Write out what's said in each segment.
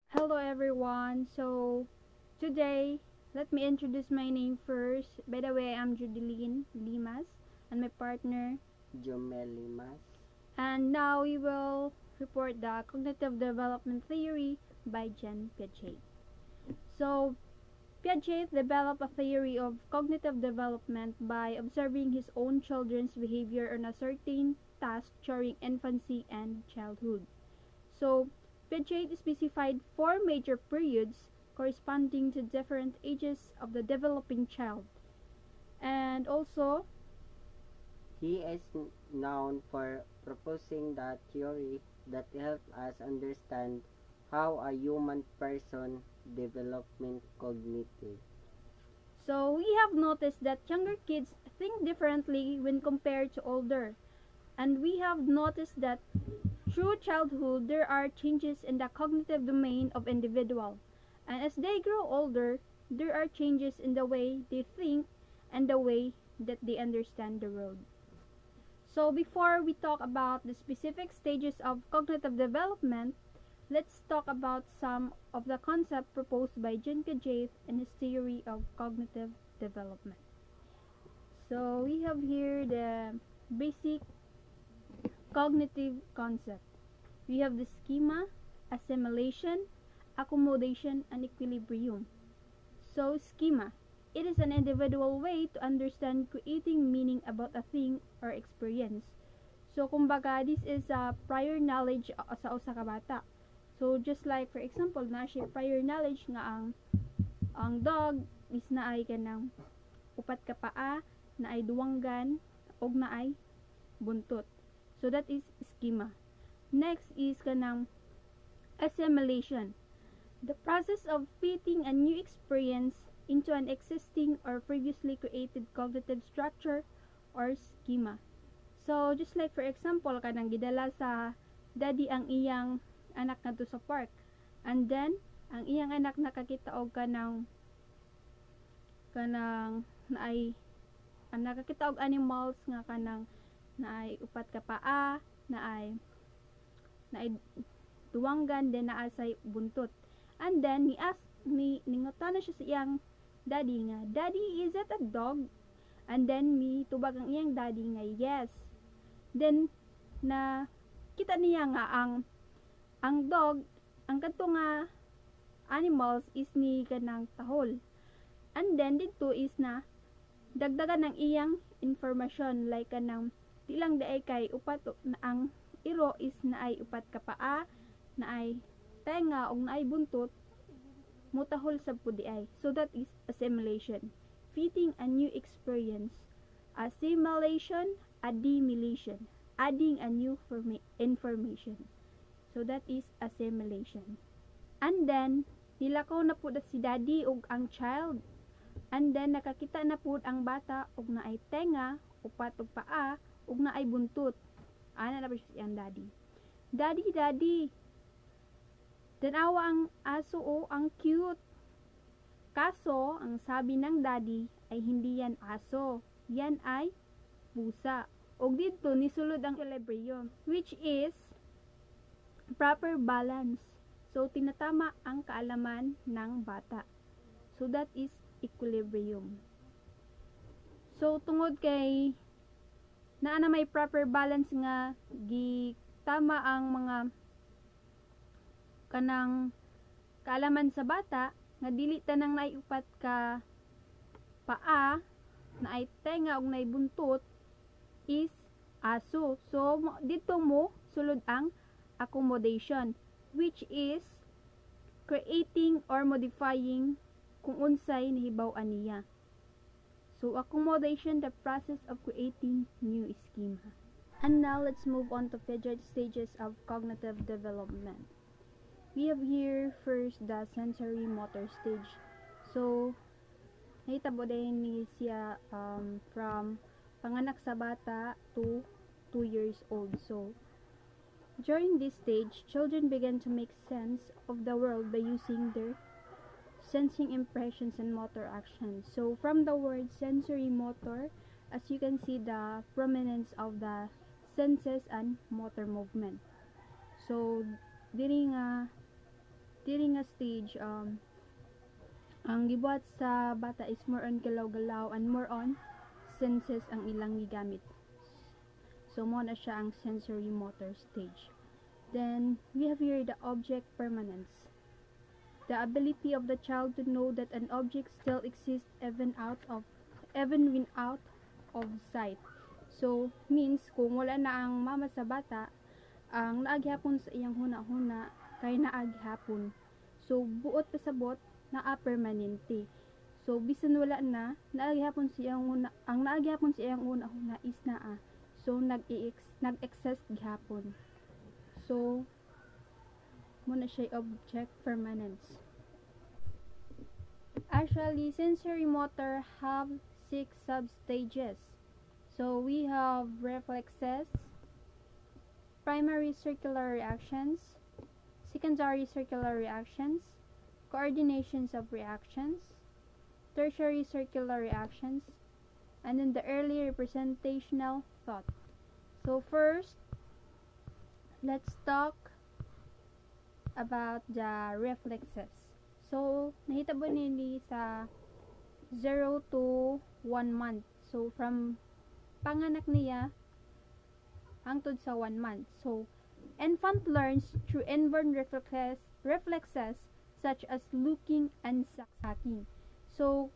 Hello everyone. Today, let me introduce my name first. By the way, I'm Judeline Limas and my partner. Jomel Limas. And now we will report the cognitive development theory by Jean Piaget. So, Piaget developed a theory of cognitive development by observing his own children's behavior on a certain task during infancy and childhood. So, Piaget specified four major periods corresponding to different ages of the developing child. And also, He is known for proposing the theory that helps us understand how a human person development cognitive. so we have noticed that younger kids think differently when compared to older. And we have noticed that through childhood there are changes in the cognitive domain of individual. And as they grow older, there are changes in the way they think and the way that they understand the world. So before we talk about the specific stages of cognitive development, let's talk about some of the concepts proposed by Jean Piaget in his theory of cognitive development. So we have here the basic cognitive concept. We have the schema, assimilation, accommodation, and equilibrium. So schema. It is an individual way to understand creating meaning about a thing or experience. So kumbaga this is prior knowledge sa usa ka bata. So just like for example na siya prior knowledge nga ang dog is naay kanang upat ka paa, naay duwanggan og naay buntot. So that is schema. Next is kanang assimilation. The process of fitting a new experience into an existing or previously created cognitive structure or schema. So, just like for example, kanang gidala sa daddy ang iyang anak ngadto sa park. And then, ang iyang anak nakakita og kanang naay ang nakakita og animals nga kanang naay upat ka paa, naay duwanggan, then naa say buntot. And then ningutan na siya sa iyang daddy nga, "Daddy, is that a dog?" And then tubag ang iyang daddy nga, "Yes." Then na kita niya nga ang dog, ang kadto nga animals is ni kanang tahol. And then dito is na dagdagan ng iyang information like kanang di lang daay kay upat na ang iro is naay upat ka paa, naay tenga og naay buntot, mutahol sa pudi ay. So that is assimilation. Fitting a new experience. Assimilation, assimilation. Adding a new information. So that is assimilation. And then, nilakaw na po si daddy og ang child. And then, nakakita na po ang bata og naay tenga, upat og paa, og naay buntot. Ana na po siya siyang daddy. "Daddy, daddy, tanawa ang aso o, ang cute." Kaso, ang sabi ng daddy ay hindi yan aso. Yan ay pusa. O dito nisulod ang equilibrium, which is proper balance. So, tinatama ang kaalaman ng bata. So, that is equilibrium. So, tungod kay naa na may proper balance nga gitama ang mga kanang kaalaman sa bata nga dili tanang naiupat ka paa, naay tenga og naay buntot is aso. So dito mo sulod ang accommodation, which is creating or modifying kung unsay nahibaw-an niya. So accommodation, the process of creating new schema. And now let's move on to Piaget's stages of cognitive development. We have here first the sensory motor stage. So, nahitabo din ni siya from panganak sa bata to 2 years old. So, during this stage, children begin to make sense of the world by using their sensing impressions and motor actions. So, from the word sensory motor, as you can see the prominence of the senses and motor movement. So, diri nga diri nga stage ang gibuhat sa bata is more on galaw-galaw and more on senses ang ilang gigamit. So mo na siya ang sensory motor stage. Then we have here the object permanence. The ability of the child to know that an object still exists even when out of sight. So means kung wala na ang mama sa bata, ang naaghapon sa iyang huna-huna kay naaghapon. So buot pasabot naa permanente. So bisan wala na naaghapon sa iyang huna, ang naaghapon sa iyang huna-huna is naa. So nag-exist gihapon. So muna siya object permanence. Actually, sensory motor have 6 substages. So we have reflexes, primary circular reactions, secondary circular reactions, coordinations of reactions, tertiary circular reactions, and then the early representational thought. So first, let's talk about the reflexes. So, nahitabo nini sa 0 to 1 month. So, from panganak niya hangtod sa 1 month. So, infant learns through inborn reflexes such as looking and sucking. So,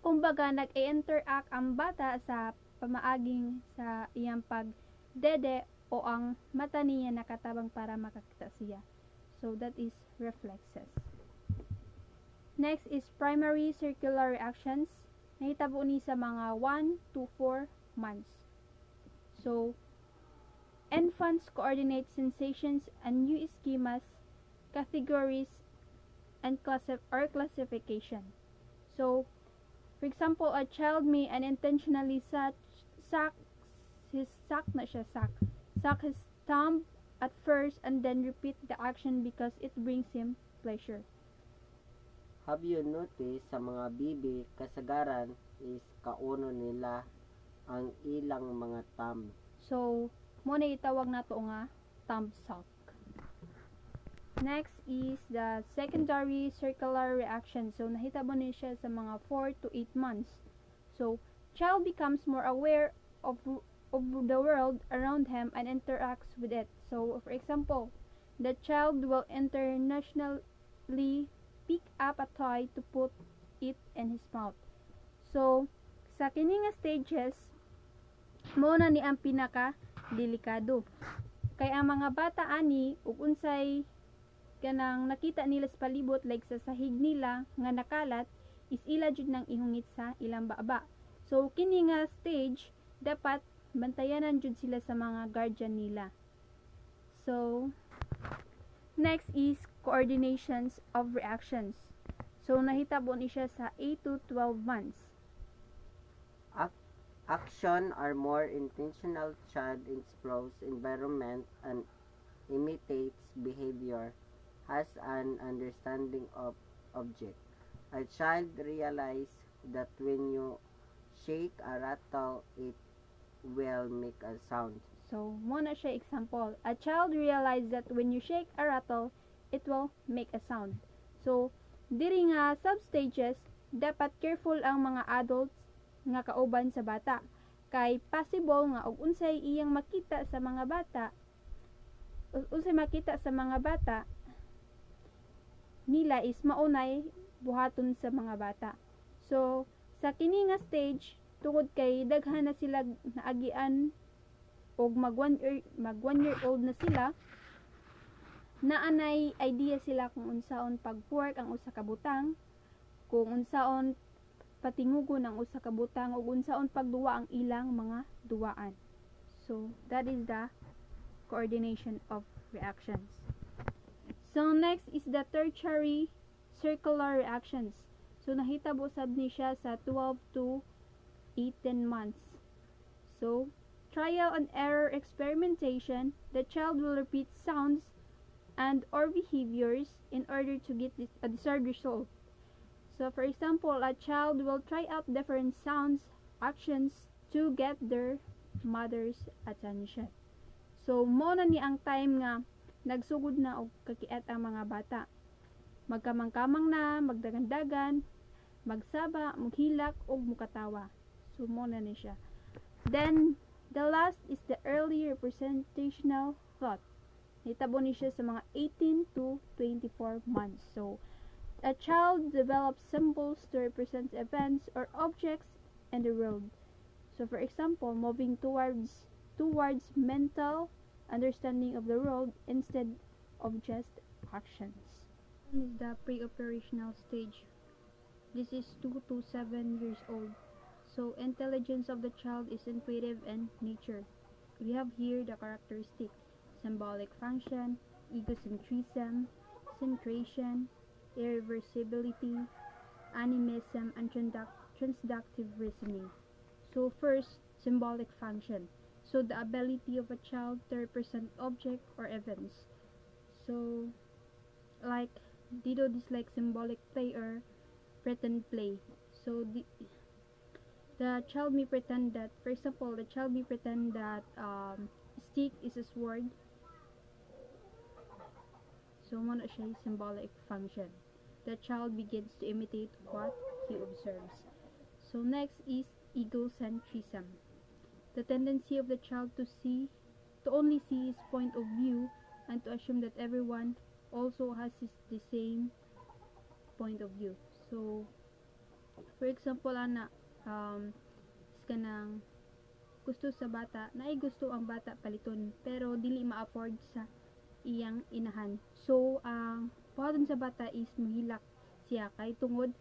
kumbaga nag-interact ang bata sa pamaaging sa iyang pagdede o ang mata niya nakatabang para makakita siya. So, that is reflexes. Next is primary circular reactions. Nahitabo ni sa mga 1 to 4 months. So, infants coordinate sensations and new schemas, categories, and classification. So, for example, a child may unintentionally suck his thumb at first and then repeat the action because it brings him pleasure. Have you noticed sa mga bibi kasagaran is kauno nila ang ilang mga thumb? So, muna itawag na to nga thumb suck. Next is the secondary circular reaction. So, nahitabo ni siya sa mga 4 to 8 months. So, child becomes more aware of the world around him and interacts with it. So, for example, the child will internationally pick up a toy to put it in his mouth. So, sa kini nga stages, muna ni ang pinaka delikado. Kay ang mga bata ani ug unsay kanang nakita nila sa palibot like sa sahig nila nga nakalat is ila jud nang ihungit sa ilang baba. So kini nga stage dapat bantayanan jud sila sa mga guardian nila. So next is coordinations of reactions. So nahitabo ni siya sa 8 to 12 months. Action are more intentional. Child explores environment and imitates behavior, has an understanding of object. A child realizes that when you shake a rattle, it will make a sound. So, muna siya example. A child realizes that when you shake a rattle, it will make a sound. So, diri nga substages, dapat careful ang mga adults nga kauban sa bata. Kay possible nga og unsay iyang makita sa mga bata, nila is maunay buhaton sa mga bata. So, sa kini nga stage, tungod kay daghan na sila naagian og mag 1 year old na sila, naanay idea sila kung unsaon pag-work ang usa ka butang, kung unsaon patingugon ang usa ka butang ug unsaon pagduwa ang ilang mga duwaan. So that is the coordination of reactions. So next is the tertiary circular reactions. So nahitabo sad ni siya sa 12 to 18 months. So trial and error experimentation, the child will repeat sounds and or behaviors in order to get a desired result. So for example, a child will try out different sounds, actions to get their mother's attention. So mo na ni ang time nga nagsugod na og kakiat ang mga bata. Magkamang-kamang na, magdagan-dagan, magsaba, mughilak ug mukatawa. So mo na ni siya. Then the last is the early representational thought. Nitabo ni siya sa mga 18 to 24 months. So a child develops symbols to represent events or objects in the world. So for example, moving towards mental understanding of the world instead of just actions. This is the pre-operational stage. This is 2 to 7 years old. So intelligence of the child is intuitive in nature. We have here the characteristic: symbolic function, egocentrism, centration, irreversibility, animism, and transductive reasoning. So first, symbolic function. So the ability of a child to represent object or events. So like dito this like symbolic play or pretend play. So the child may pretend that, for example, the child may pretend that stick is a sword. So mo na siya symbolic function. The child begins to imitate what he observes. So next is egocentrism. The tendency of the child to only see his point of view and to assume that everyone also has the same point of view. So for example, kanang gusto sa bata, naay gusto ang bata paliton pero dili ma-afford sa iyang inahan. So ang buhaton sa bata is muhilak siya kay tungod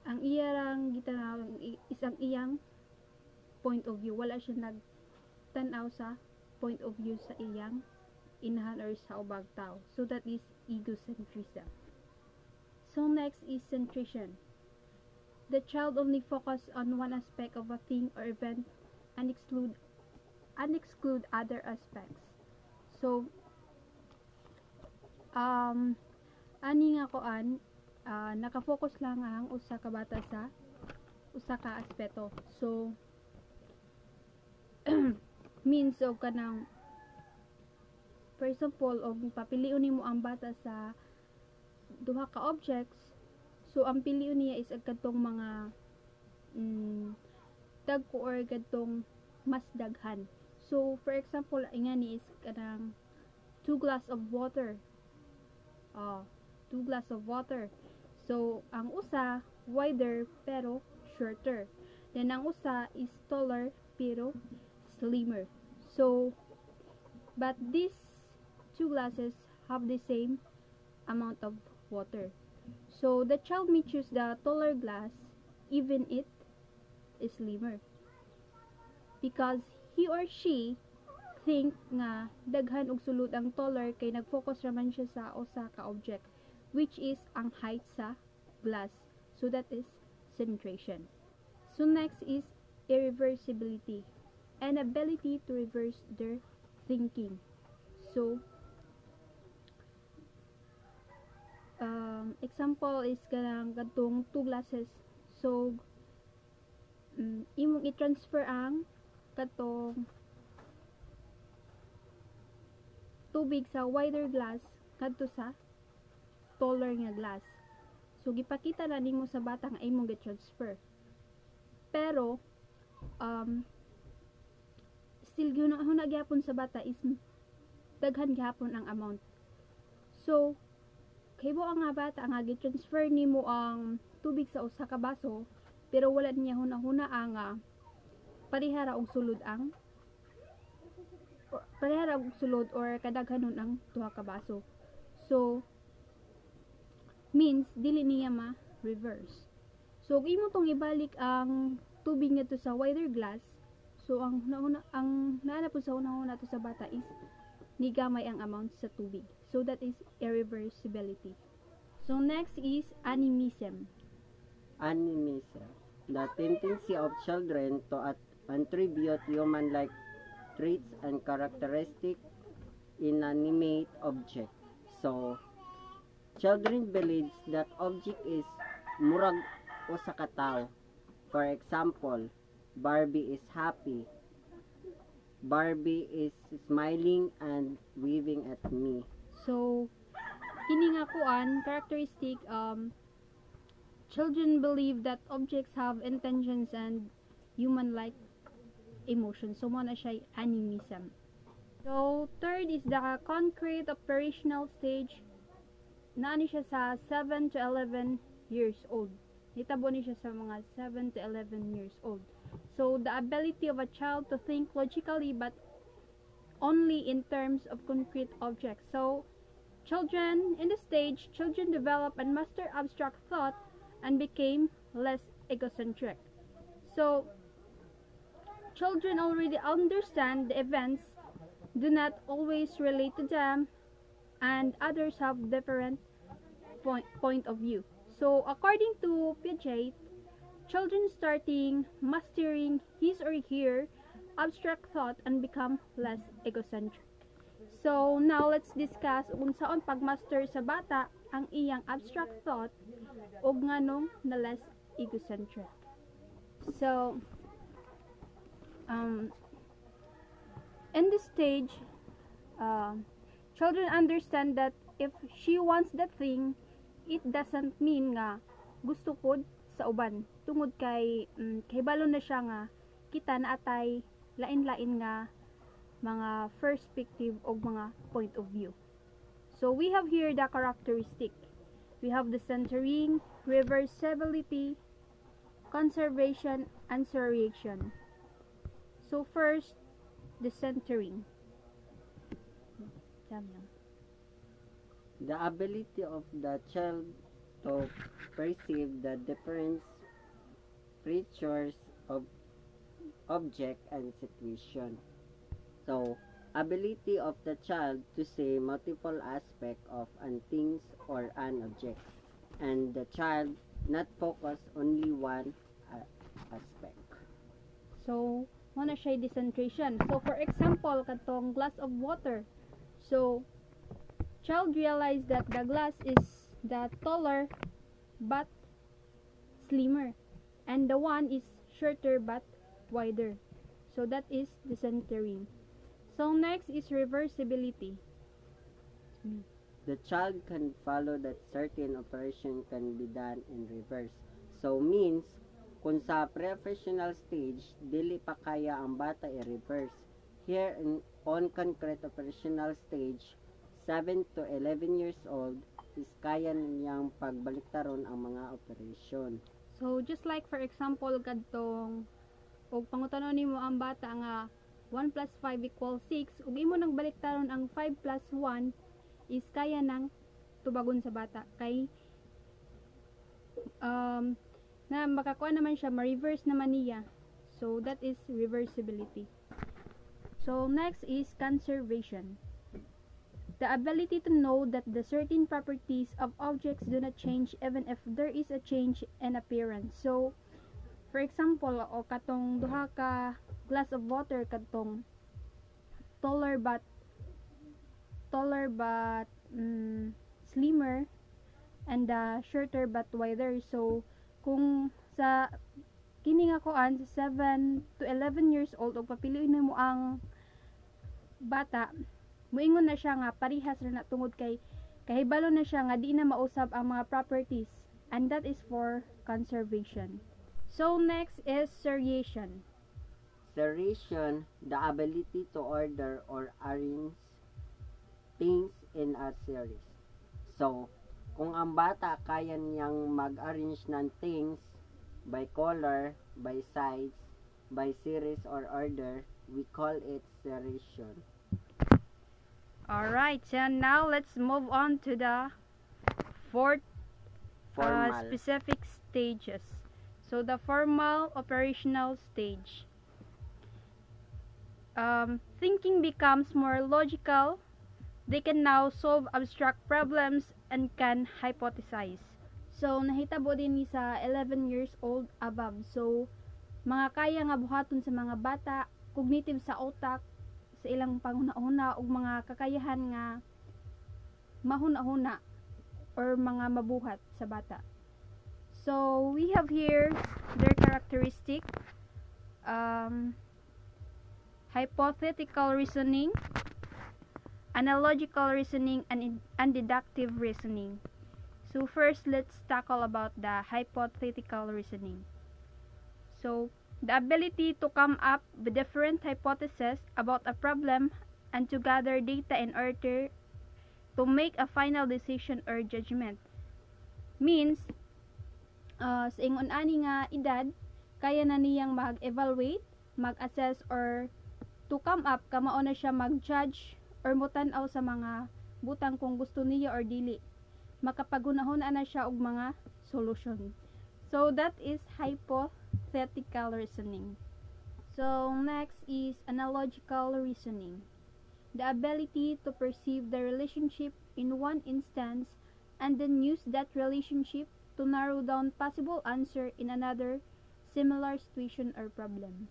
ang iyang gitanawag is ang iyang point of view. Wala siya nagtanaw sa point of view sa iyang inahan or sa ubang tao. So that is egocentrism. So next is centration. The child only focus on one aspect of a thing or event and exclude other aspects. So ani nga koan nakafocus lang ang usa ka bata sa usa ka aspeto. So means og kanang for example, og papiliun nimo ang bata sa duha ka objects, so ang piliun niya is kadtong mga dagko or kadtong mas daghan. So for example, ingani is kanang 2 glass of water. 2 glass of water. So ang usa wider pero shorter. Then ang usa is taller pero slimmer. So but these 2 glasses have the same amount of water. So the child may choose the taller glass even it is slimmer, because he or she think nga daghan og sulod ang taller kay nag-focus raman siya sa usa ka object, which is ang height sa glass. So that is centration. So next is irreversibility, an ability to reverse their thinking. So example is kanang kadtong 2 glasses. So imong i-transfer ang katong tubig sa wider glass kadto sa taller nga glass. So gipakita na nimo sa bata nga imong gi-transfer. Pero still huna gyapon sa bata is daghan gyapon ang amount. So kaybo ang nga bata nga gi-transfer nimo ang tubig sa usa ka baso pero wala niya huna-huna ang parihara og sulod or kadaghanon ang duha ka baso. So means dili niya ma-reverse. So imo tong ibalik ang tubig ngadto sa wider glass. So ang naana po sa una to sa bata is nigamay ang amount sa tubig. So that is irreversibility. So next is animism. Animism, the tendency of children to attribute human-like traits and characteristics inanimate object. So children believes that object is murag usa ka tawo. For example, Barbie is happy. Barbie is smiling and waving at me. So, kini nga kuan characteristic children believe that objects have intentions and human-like emotions. So, mo na siya animism. So, third is the concrete operational stage. Naani siya sa 7 to 11 years old. Hitabo ni siya sa mga 7 to 11 years old. So, the ability of a child to think logically but only in terms of concrete objects. So, in this stage, children develop and master abstract thought and became less egocentric. So, children already understand the events, do not always relate to them, and others have different point of view. So, according to Piaget, children starting mastering his or her abstract thought and become less egocentric. So, now let's discuss kung saan pagmaster sa bata ang iyang abstract thought o nganong na less egocentric. So, in this stage, children understand that if she wants that thing, it doesn't mean nga gusto pod sa uban. Tungod kay balo na siya nga kita na atay lain-lain nga mga perspective o mga point of view. So we have here the characteristic. We have the centering, reversibility, conservation, and seriation. So first, the centering. The ability of the child to perceive the different features of object and situation. So, ability of the child to see multiple aspects of an things or an object, and the child not focus only one aspect. So, muna siya decentration. So, for example, katong glass of water. So, child realized that the glass is the taller but slimmer, and the one is shorter but wider. So, that is decentering. So, next is reversibility. The child can follow that certain operation can be done in reverse. So, means, kung sa professional stage, dili pa kaya ang bata i-reverse. Here, on concrete operational stage, 7 to 11 years old, is kaya niyang pagbaliktaron ang mga operasyon. So, just like for example, kadtong, o pangutanon nimo ang bata nga, 1 plus 5 equals 6, ug imo nang baliktaron ang 5 plus 1 is kaya nang tubagon sa bata kay na makakuha naman siya, ma-reverse naman niya. So that is reversibility. So next is conservation. The ability to know that the certain properties of objects do not change even if there is a change in appearance. So for example, o katong duha ka glass of water, katong taller but slimmer and shorter but wider. So kung sa kini nga kuan sa 7 to 11 years old og papiliin mo ang bata, moingon na siya nga parihas ra na tungod kay kahibalo na siya nga di na mausab ang mga properties, and that is for conservation. So next is seriation. Seriation, the ability to order or arrange things in a series. So, kung ang bata kaya niyang mag-arrange ng things by color, by size, by series or order, we call it seriation. Alright, so now let's move on to the fourth specific stages. So the formal operational stage. Thinking becomes more logical. They can now solve abstract problems and can hypothesize. So, nahitabo din ni sa 11 years old above. So, mga kaya nga buhaton sa mga bata, cognitive sa utak, sa ilang panghuna-huna, ug mga kakayahan nga mahuna-huna or mga mabuhat sa bata. So, we have here their characteristic. hypothetical reasoning, analogical reasoning, and deductive reasoning. So first, let's tackle about the hypothetical reasoning. So, the ability to come up with different hypotheses about a problem and to gather data in order to make a final decision or judgment. Means, sa ingon ani nga edad, kaya na niyang mag-evaluate, mag-assess, or to come up, kamao na siya mag-judge or mutanaw sa mga butang kung gusto niya or dili. Makapagunahon na siya og mga solution. So, that is hypothetical reasoning. So, next is analogical reasoning. The ability to perceive the relationship in one instance and then use that relationship to narrow down possible answer in another similar situation or problem.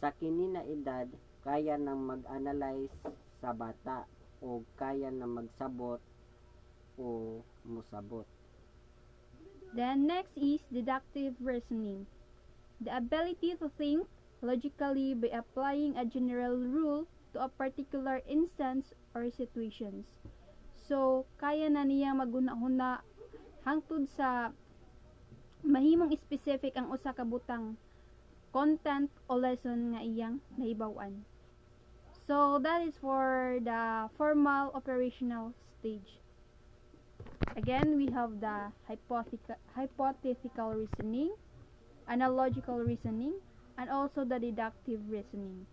Sa kini na edad, kaya nang mag-analyze sa bata o kaya na magsabot o musabot. Then next is deductive reasoning. The ability to think logically by applying a general rule to a particular instance or situations. So, kaya na niya maghuna-huna hangtod sa mahimong specific ang usa ka butang content o lesson nga iyang nahibaw-an. So, that is for the formal operational stage. Again, we have the hypothetical reasoning, analogical reasoning, and also the deductive reasoning.